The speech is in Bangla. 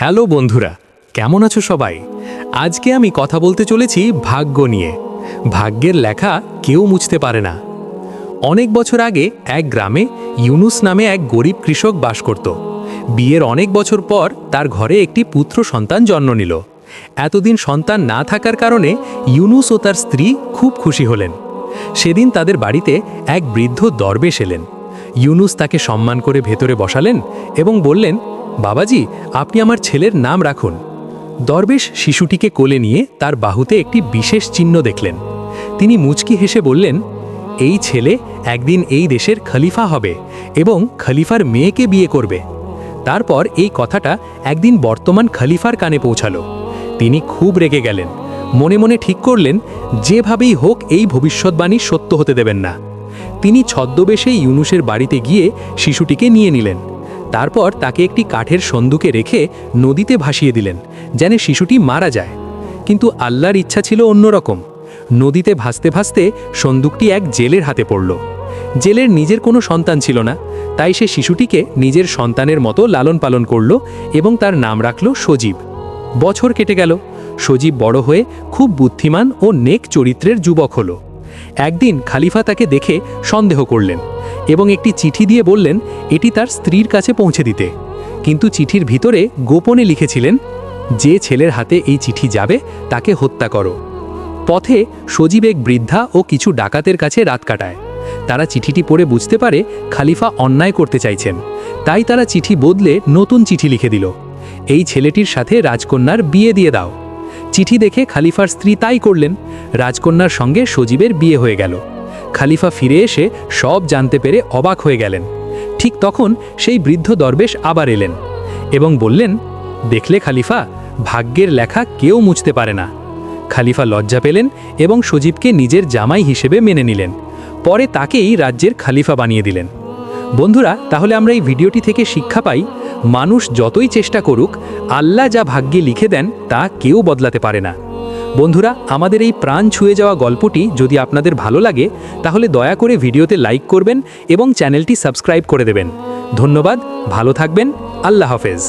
হ্যালো বন্ধুরা, কেমন আছো সবাই? আজকে আমি কথা বলতে চলেছি ভাগ্য নিয়ে। ভাগ্যের লেখা কেউ মুছতে পারে না। অনেক বছর আগে এক গ্রামে ইউনুস নামে এক গরিব কৃষক বাস করত। বিয়ের অনেক বছর পর তার ঘরে একটি পুত্র সন্তান জন্ম নিল। এতদিন সন্তান না থাকার কারণে ইউনুস ও তার স্ত্রী খুব খুশি হলেন। সেদিন তাদের বাড়িতে এক বৃদ্ধ দরবেশ এলেন। ইউনুস তাকে সম্মান করে ভেতরে বসালেন এবং বললেন, বাবাজি, আপনি আমার ছেলের নাম রাখুন। দরবেশ শিশুটিকে কোলে নিয়ে তার বাহুতে একটি বিশেষ চিহ্ন দেখলেন। তিনি মুচকি হেসে বললেন, এই ছেলে একদিন এই দেশের খলিফা হবে এবং খলিফার মেয়েকে বিয়ে করবে। তারপর এই কথাটা একদিন বর্তমান খলিফার কানে পৌঁছালো। তিনি খুব রেগে গেলেন। মনে মনে ঠিক করলেন, যেভাবেই হোক এই ভবিষ্যৎবাণী সত্য হতে দেবেন না। তিনি ছদ্মবেশে ইউনুসের বাড়িতে গিয়ে শিশুটিকে নিয়ে নিলেন। তারপর তাকে একটি কাঠের সন্দুকে রেখে নদীতে ভাসিয়ে দিলেন, যেন শিশুটি মারা যায়। কিন্তু আল্লাহর ইচ্ছা ছিল অন্যরকম। নদীতে ভাসতে ভাসতে সন্দুকটি এক জেলের হাতে পড়ল। জেলের নিজের কোনো সন্তান ছিল না, তাই সে শিশুটিকে নিজের সন্তানের মতো লালন পালন করল এবং তার নাম রাখল সজীব। বছর কেটে গেল। সজীব বড় হয়ে খুব বুদ্ধিমান ও নেক চরিত্রের যুবক হলো। একদিন খলিফা তাকে দেখে সন্দেহ করলেন এবং একটি চিঠি দিয়ে বললেন এটি তার স্ত্রীর কাছে পৌঁছে দিতে। কিন্তু চিঠির ভিতরে গোপনে লিখেছিলেন, যে ছেলের হাতে এই চিঠি যাবে তাকে হত্যা করো। পথে সজীব এক বৃদ্ধা ও কিছু ডাকাতের কাছে রাত কাটায়। তারা চিঠিটি পড়ে বুঝতে পারে খলিফা অন্যায় করতে চাইছেন, তাই তারা চিঠি বদলে নতুন চিঠি লিখে দিল, এই ছেলেটির সাথে রাজকন্যার বিয়ে দিয়ে দাও। চিঠি দেখে খলিফার স্ত্রী তাই করলেন। রাজকন্যার সঙ্গে সজীবের বিয়ে হয়ে গেল। খলিফা ফিরে এসে সব জানতে পেরে অবাক হয়ে গেলেন। ঠিক তখন সেই বৃদ্ধ দরবেশ আবার এলেন এবং বললেন, দেখলে খলিফা, ভাগ্যের লেখা কেউ মুছতে পারে না। খলিফা লজ্জা পেলেন এবং সজীবকে নিজের জামাই হিসেবে মেনে নিলেন। পরে তাকেই রাজ্যের খলিফা বানিয়ে দিলেন। বন্ধুরা, তাহলে আমরা এই ভিডিওটি থেকে শিক্ষা পাই, মানুষ যতই চেষ্টা করুক, আল্লাহ যা ভাগ্যে লিখে দেন তা কেউ বদলাতে পারে না। বন্ধুরা, আমাদের এই প্রাণ ছুঁয়ে যাওয়া গল্পটি যদি আপনাদের ভালো লাগে, তাহলে দয়া করে ভিডিওতে লাইক করবেন এবং চ্যানেলটি সাবস্ক্রাইব করে দেবেন। ধন্যবাদ, ভালো থাকবেন, আল্লাহ হাফেজ।